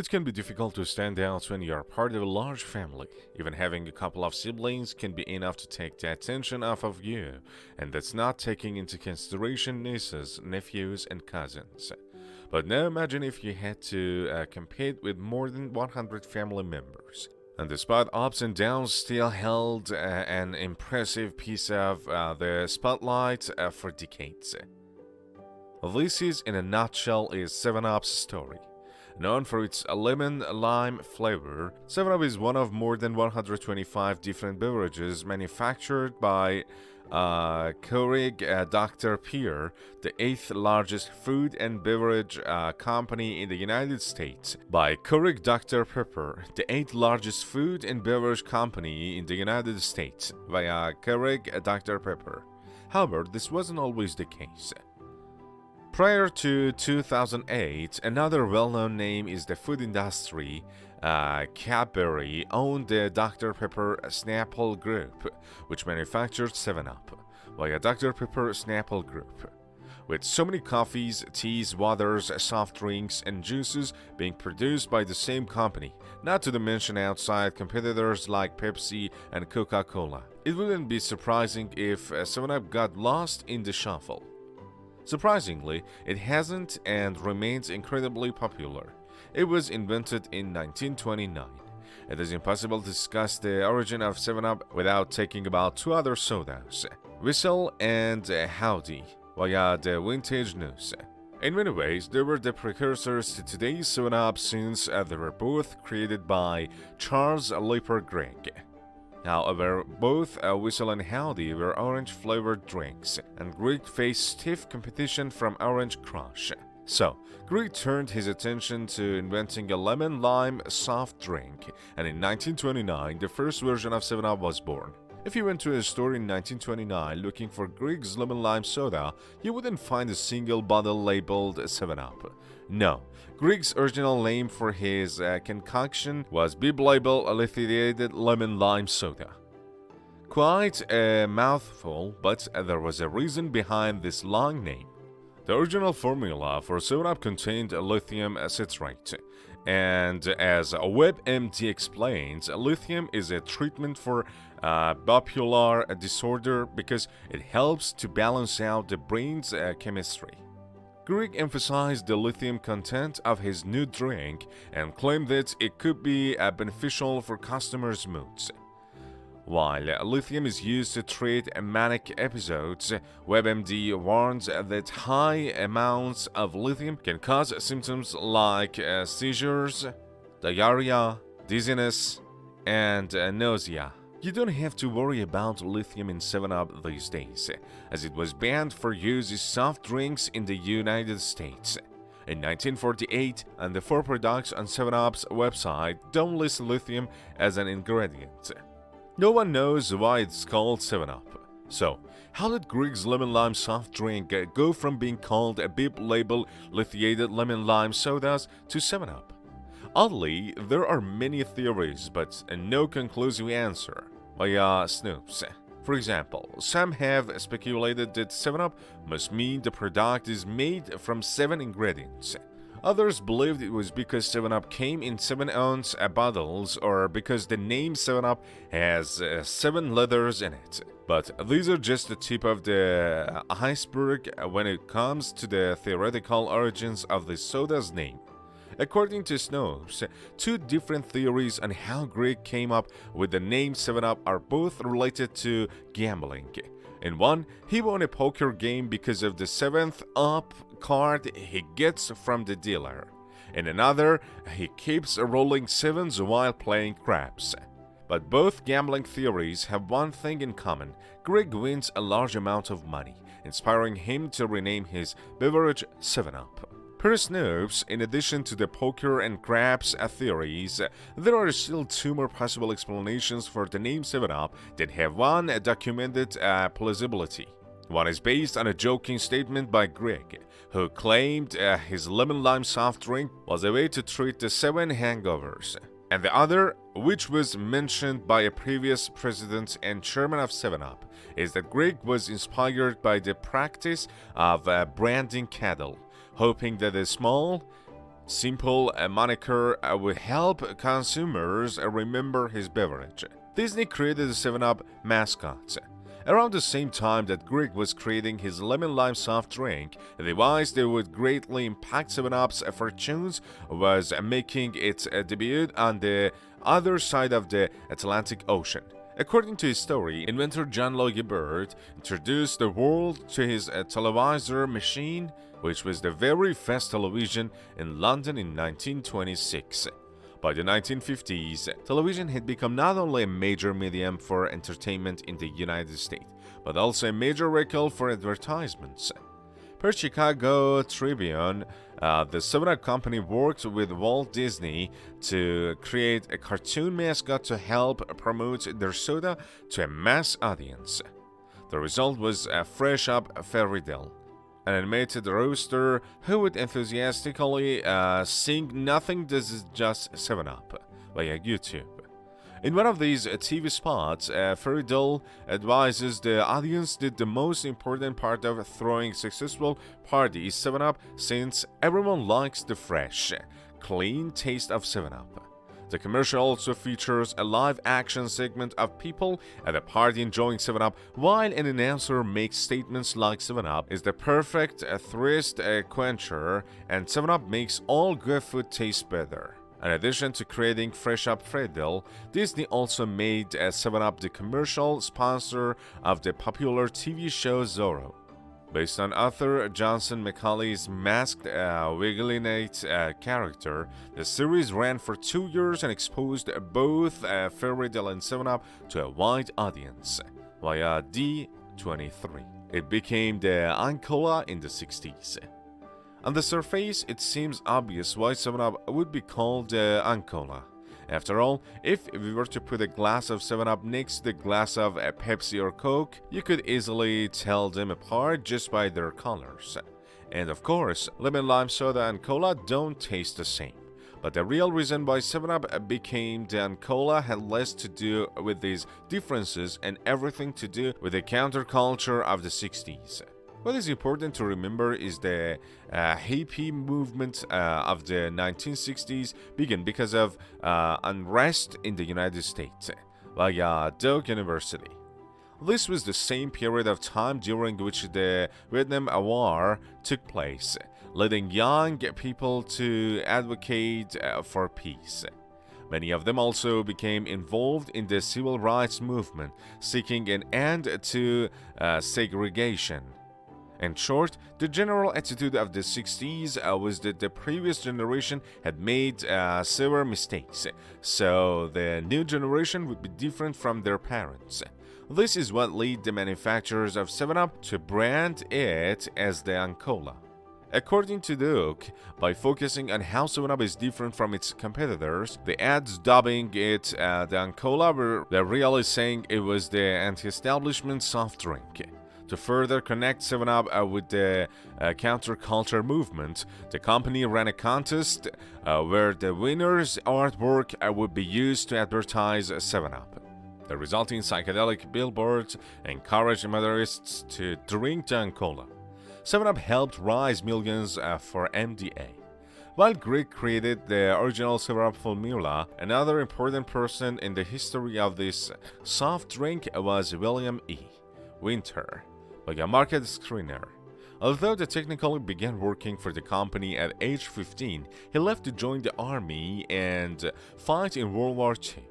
It can be difficult to stand out when you are part of a large family. Even having a couple of siblings can be enough to take the attention off of you, and that's not taking into consideration nieces, nephews, and cousins. But now imagine if you had to compete with more than 100 family members. And despite ups and downs, still held an impressive piece of the spotlight for decades. This is, in a nutshell, is 7-Up's story. Known for its lemon-lime flavor, 7-Up is one of more than 125 different beverages manufactured by Keurig Dr. Pepper, the 8th largest food and beverage company in the United States. By Keurig Dr. Pepper, the 8th largest food and beverage company in the United States, via Keurig Dr. Pepper. However, this wasn't always the case. Prior to 2008, another well-known name in the food industry, Cadbury, owned the Dr. Pepper Snapple Group, which manufactured 7-Up, via Dr. Pepper Snapple Group. With so many coffees, teas, waters, soft drinks, and juices being produced by the same company, not to mention outside competitors like Pepsi and Coca-Cola, it wouldn't be surprising if 7-Up got lost in the shuffle. Surprisingly, it hasn't and remains incredibly popular. It was invented in 1929. It is impossible to discuss the origin of 7-Up without talking about two other sodas, Whistle and Howdy, via the Vintage News. In many ways, they were the precursors to today's 7-Up since they were both created by Charles Lipper Gregg. However, both Whistle and Howdy were orange-flavored drinks, and Gregg faced stiff competition from Orange Crush. So, Gregg turned his attention to inventing a lemon-lime soft drink, and in 1929, the first version of 7-Up was born. If you went to a store in 1929 looking for Gregg's lemon-lime soda, you wouldn't find a single bottle labeled 7-Up. No, Gregg's original name for his concoction was Bib Label Lithiated Lemon-Lime Soda. Quite a mouthful, but there was a reason behind this long name. The original formula for 7-Up contained lithium citrate, and as WebMD explains, lithium is a treatment for bipolar disorder because it helps to balance out the brain's chemistry. Gregg emphasized the lithium content of his new drink and claimed that it could be beneficial for customers' moods. While lithium is used to treat manic episodes, WebMD warns that high amounts of lithium can cause symptoms like seizures, diarrhea, dizziness, and nausea. You don't have to worry about lithium in 7-Up these days, as it was banned for use in soft drinks in the United States. In 1948, and the four products on 7-Up's website don't list lithium as an ingredient. No one knows why it's called 7-Up. So, how did Gregg's lemon-lime soft drink go from being called a Bib Label Lithiated Lemon-Lime Sodas to 7-Up? Oddly, there are many theories, but no conclusive answer via Snoops. For example, some have speculated that 7-Up must mean the product is made from 7 ingredients. Others believed it was because 7-Up came in 7-ounce bottles, or because the name 7-Up has 7 letters in it. But these are just the tip of the iceberg when it comes to the theoretical origins of the soda's name. According to Snopes, 2 different theories on how Gregg came up with the name 7-Up are both related to gambling. In one, he won a poker game because of the 7th up card he gets from the dealer. In another, he keeps rolling 7s while playing craps. But both gambling theories have one thing in common: Gregg wins a large amount of money, inspiring him to rename his beverage 7-Up. Per Snopes, in addition to the poker and craps theories, there are still 2 more possible explanations for the name 7-Up that have one documented plausibility. One is based on a joking statement by Gregg, who claimed his lemon-lime soft drink was a way to treat the 7 hangovers. And the other, which was mentioned by a previous president and chairman of 7-Up, is that Gregg was inspired by the practice of branding cattle, hoping that a small, simple moniker would help consumers remember his beverage. Disney created the 7-Up mascot. Around the same time that Greg was creating his lemon lime soft drink, a device that would greatly impact 7-Up's fortunes was making its debut on the other side of the Atlantic Ocean. According to his story, inventor John Logie Bird introduced the world to his televisor machine, which was the very first television in London in 1926. By the 1950s, television had become not only a major medium for entertainment in the United States, but also a major vehicle for advertisements. Per Chicago Tribune, the 7-Up company worked with Walt Disney to create a cartoon mascot to help promote their soda to a mass audience. The result was a Fresh Up Fairy Tale, an animated roaster who would enthusiastically sing "Nothing, this is just 7-Up" via YouTube. In one of these TV spots, Fairy Tale advises the audience that the most important part of throwing a successful party is 7-Up, since everyone likes the fresh, clean taste of 7-Up. The commercial also features a live-action segment of people at a party enjoying 7-Up, while an announcer makes statements like 7-Up is the perfect thirst quencher and 7-Up makes all good food taste better. In addition to creating Fresh Up Fairy Tale, Disney also made 7-Up the commercial sponsor of the popular TV show Zorro. Based on Arthur Johnson Macaulay's masked Wiggly-Nate character, the series ran for 2 years and exposed both Fairy Tale and 7-Up to a wide audience via D23. It became the Coca-Cola in the 60s. On the surface, it seems obvious why 7-Up would be called Coca-Cola. After all, if we were to put a glass of 7-Up next to the glass of Pepsi or Coke, you could easily tell them apart just by their colors. And of course, lemon lime soda and cola don't taste the same. But the real reason why 7-Up became the Cola had less to do with these differences and everything to do with the counterculture of the 60s. What is important to remember is the hippie movement of the 1960s began because of unrest in the United States via Duke University. This was the same period of time during which the Vietnam War took place, leading young people to advocate for peace. Many of them also became involved in the civil rights movement, seeking an end to segregation. In short, the general attitude of the 60s was that the previous generation had made severe mistakes, so the new generation would be different from their parents. This is what led the manufacturers of 7-Up to brand it as the Cola. According to Duke, by focusing on how 7-Up is different from its competitors, the ads dubbing it the Cola were really saying it was the anti-establishment soft drink. To further connect 7-Up with the counterculture movement, the company ran a contest where the winner's artwork would be used to advertise 7-Up. The resulting psychedelic billboards encouraged motorists to drink the Cola. 7-Up helped raise millions for MDA. While Greg created the original 7-Up formula, another important person in the history of this soft drink was William E. Winter, a market screener. Although he technically began working for the company at age 15, he left to join the army and fight in World War II.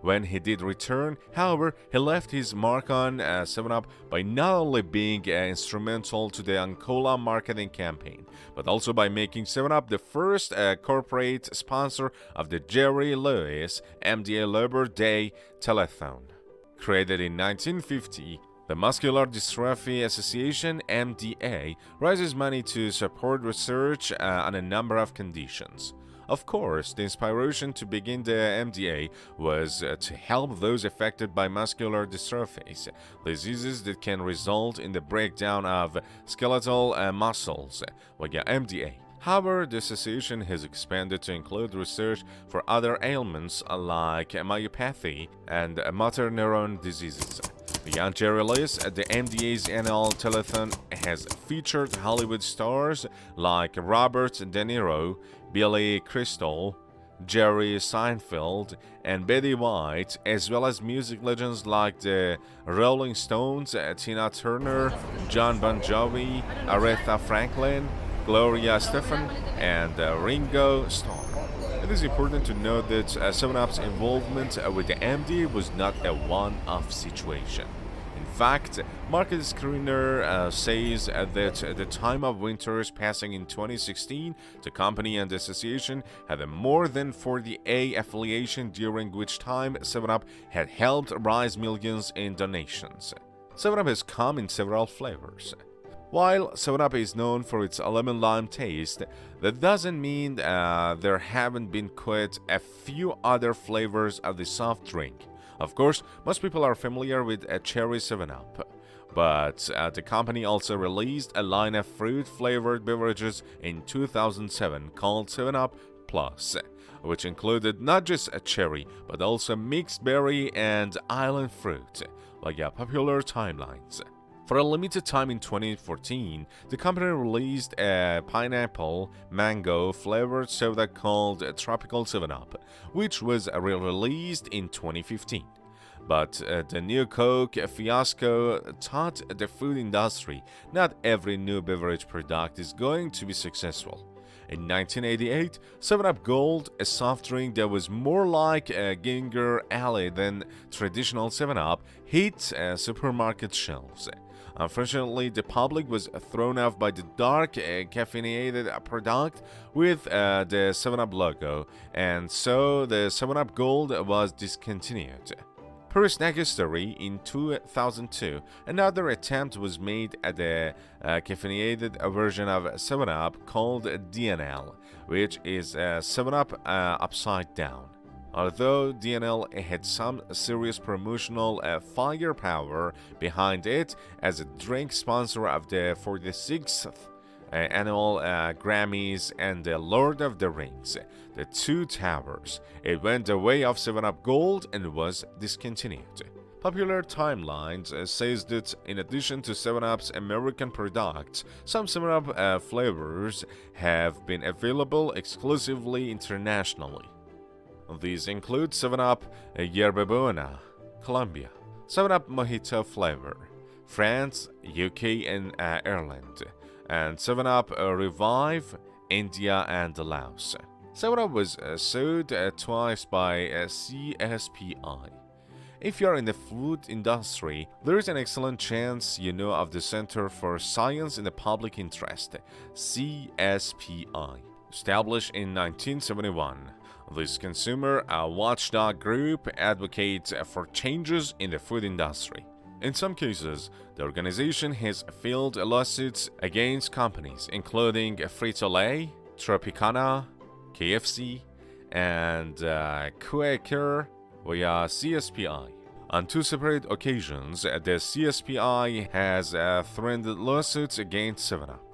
When he did return, however, he left his mark on 7-Up by not only being instrumental to the Cola marketing campaign, but also by making 7-Up the first corporate sponsor of the Jerry Lewis MDA Labor Day telethon. Created in 1950, the Muscular Dystrophy Association, MDA, raises money to support research on a number of conditions. Of course, the inspiration to begin the MDA was to help those affected by muscular dystrophies, diseases that can result in the breakdown of skeletal muscles, via MDA. However, the association has expanded to include research for other ailments like myopathy and motor neuron diseases. Beyond cherry release, the MDA's annual telethon has featured Hollywood stars like Robert De Niro, Billy Crystal, Jerry Seinfeld, and Betty White, as well as music legends like the Rolling Stones, Tina Turner, John Bon Jovi, Aretha Franklin, Gloria Estefan, and Ringo Starr. It is important to note that 7-Up's involvement with the MD was not a one-off situation. In fact, market screener says that at the time of Winter's passing in 2016, the company and the association had a more than 40A affiliation, during which time 7-Up had helped raise millions in donations. 7-Up has come in several flavors. While 7-Up is known for its lemon lime taste, that doesn't mean there haven't been quite a few other flavors of the soft drink. Of course, most people are familiar with a cherry 7-Up, but the company also released a line of fruit-flavored beverages in 2007 called 7-Up Plus, which included not just a cherry, but also mixed berry and island fruit, like popular timelines. For a limited time in 2014, the company released a pineapple mango flavored soda called Tropical 7-Up, which was re-released in 2015. But the new Coke fiasco taught the food industry not every new beverage product is going to be successful. In 1988, 7-Up Gold, a soft drink that was more like a Ginger Ale than traditional 7-Up, hit supermarket shelves. Unfortunately, the public was thrown off by the dark, caffeinated product with the 7-Up logo, and so the 7-Up Gold was discontinued. Per snack history, in 2002, another attempt was made at a caffeinated version of 7-Up called DNL, which is 7-Up upside down. Although DNL had some serious promotional firepower behind it as a drink sponsor of the 46th annual Grammys and the Lord of the Rings, The Two Towers, it went the way of 7-Up Gold and was discontinued. Popular Timelines says that in addition to 7-Up's American products, some 7-Up flavors have been available exclusively internationally. These include 7-Up Yerba Buena, Colombia, 7-Up Mojito flavor, France, UK, and Ireland, and 7-Up Revive, India and Laos. 7-Up was sued twice by CSPI. If you are in the food industry, there is an excellent chance you know of the Center for Science in the Public Interest, CSPI, established in 1971. This consumer watchdog group advocates for changes in the food industry. In some cases, the organization has filed lawsuits against companies including Frito-Lay, Tropicana, KFC, and Quaker via CSPI. On two separate occasions, the CSPI has threatened lawsuits against 7-Up.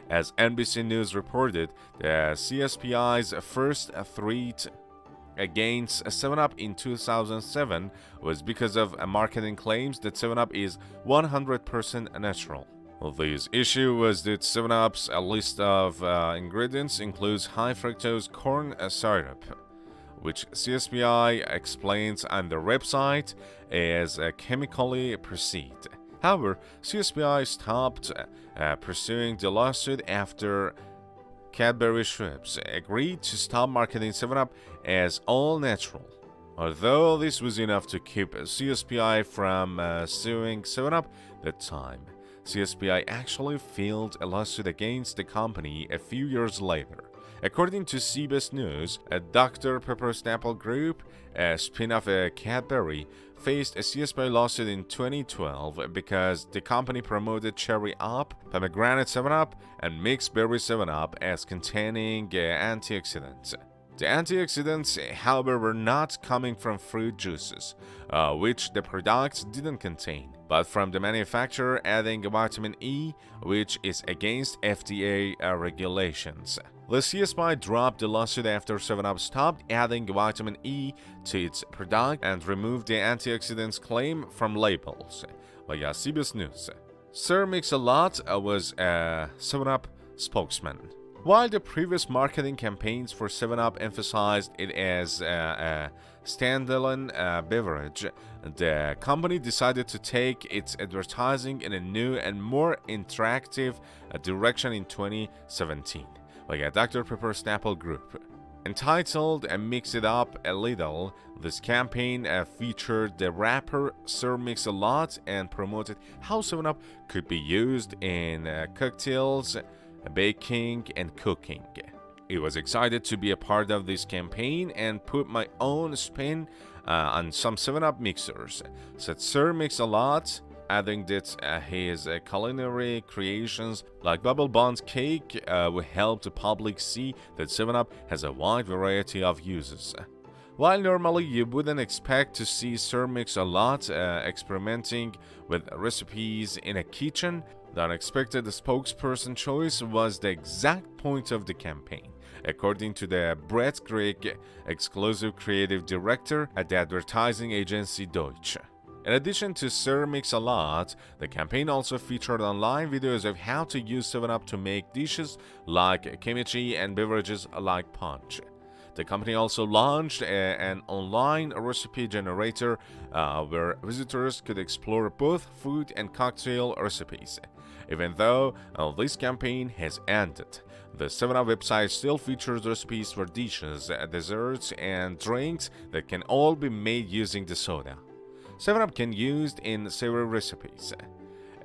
As NBC News reported, the CSPI's first threat against 7-Up in 2007 was because of marketing claims that 7-Up is 100% natural. This issue was that 7-Up's list of ingredients includes high fructose corn syrup, which CSPI explains on their website as chemically processed. However, CSPI stopped pursuing the lawsuit after Cadbury Schweppes agreed to stop marketing 7-Up as all natural. Although this was enough to keep CSPI from suing 7-Up that time, CSPI actually filed a lawsuit against the company a few years later. According to CBS News, a Dr. Pepper Snapple Group, a spin-off of Cadbury, faced a CSPI lawsuit in 2012 because the company promoted Cherry Up, Pomegranate 7-Up, and Mixed Berry 7-Up as containing antioxidants. The antioxidants, however, were not coming from fruit juices, which the products didn't contain, but from the manufacturer adding vitamin E, which is against FDA regulations. The CSI dropped the lawsuit after 7-Up stopped adding vitamin E to its product and removed the antioxidants claim from labels, via CBS News. Sir Mix-a-Lot was a 7-Up spokesman. While the previous marketing campaigns for 7-Up emphasized it as a standalone beverage, the company decided to take its advertising in a new and more interactive direction in 2017, via Dr. Pepper Snapple Group. Entitled Mix It Up a Little, this campaign featured the rapper Sir Mix-a-Lot and promoted how 7-Up could be used in cocktails, baking, and cooking. I was excited to be a part of this campaign and put my own spin on some 7-Up mixers, said Sir Mix-a-Lot, adding that his culinary creations like Bubble Bond cake will help the public see that 7-Up has a wide variety of uses. While normally you wouldn't expect to see Sir Mix-a-Lot experimenting with recipes in a kitchen, the unexpected spokesperson choice was the exact point of the campaign, according to the Brett Gregg, exclusive creative director at the advertising agency Deutsche. In addition to Sir Mix-a-Lot, the campaign also featured online videos of how to use 7-Up to make dishes like kimchi and beverages like punch. The company also launched an online recipe generator where visitors could explore both food and cocktail recipes. Even though this campaign has ended, the 7-Up website still features recipes for dishes, desserts, and drinks that can all be made using the soda. 7-Up can be used in several recipes.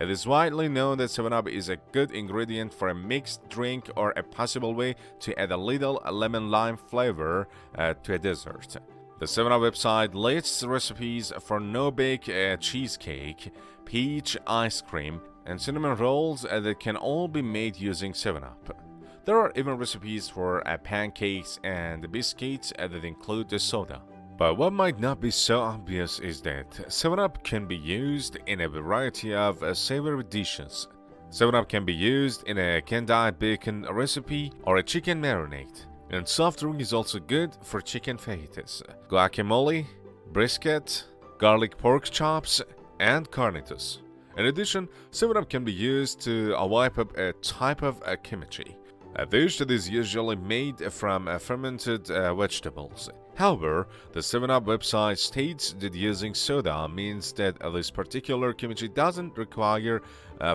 It is widely known that 7-Up is a good ingredient for a mixed drink or a possible way to add a little lemon-lime flavor to a dessert. The 7-Up website lists recipes for no-bake cheesecake, peach ice cream, and cinnamon rolls that can all be made using 7-Up. There are even recipes for pancakes and biscuits that include the soda. But what might not be so obvious is that 7-Up can be used in a variety of savory dishes. 7-Up can be used in a canned bacon recipe or a chicken marinade. And soft drink is also good for chicken fajitas, guacamole, brisket, garlic pork chops, and carnitas. In addition, 7-Up can be used to wipe up a type of kimchi, a dish that is usually made from fermented vegetables. However, the 7-Up website states that using soda means that this particular kimchi doesn't require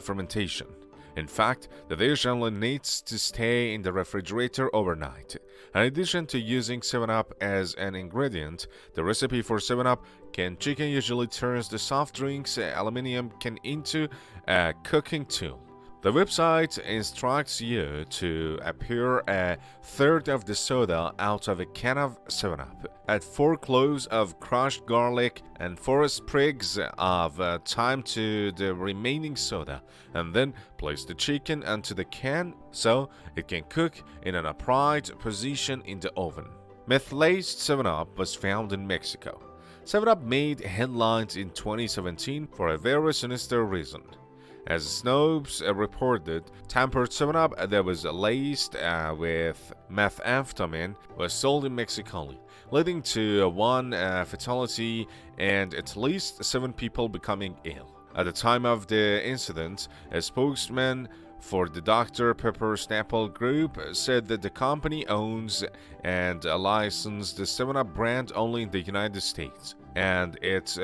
fermentation. In fact, the dish only needs to stay in the refrigerator overnight. In addition to using 7-Up as an ingredient, the recipe for 7-Up canned chicken usually turns the soft drinks aluminum can into a cooking tool. The website instructs you to pour a third of the soda out of a can of 7-Up, add 4 cloves of crushed garlic and 4 sprigs of thyme to the remaining soda, and then place the chicken onto the can so it can cook in an upright position in the oven. Meth-laced 7-Up was found in Mexico. 7-Up made headlines in 2017 for a very sinister reason. As Snopes reported, tampered 7-Up that was laced with methamphetamine was sold in Mexico, leading to 1 fatality and at least 7 people becoming ill. At the time of the incident, a spokesman for the Dr. Pepper Snapple Group said that the company owns and licenses the 7-Up brand only in the United States and its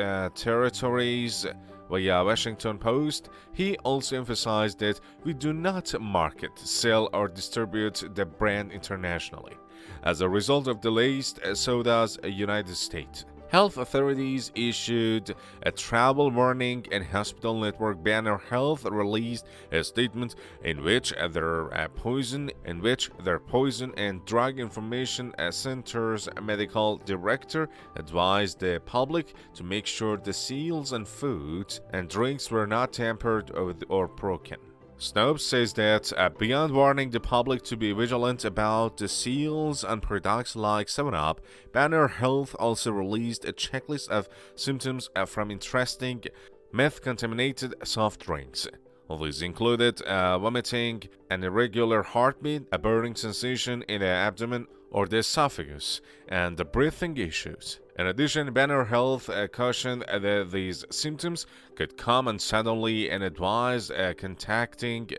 territories. Via Washington Post, he also emphasized that we do not market, sell, or distribute the brand internationally. As a result of the laced soda's United States, health authorities issued a travel warning, and Hospital Network Banner Health released a statement in which their Poison and Drug Information Center's medical director advised the public to make sure the seals on food and drinks were not tampered with or broken. Snopes says that beyond warning the public to be vigilant about the seals on products like 7-Up, Banner Health also released a checklist of symptoms from interesting meth-contaminated soft drinks. These included vomiting, an irregular heartbeat, a burning sensation in the abdomen or the esophagus, and the breathing issues. In addition, Banner Health cautioned that these symptoms could come on suddenly and advised contacting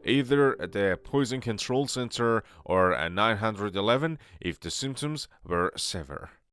either the Poison Control Center or 911 if the symptoms were severe.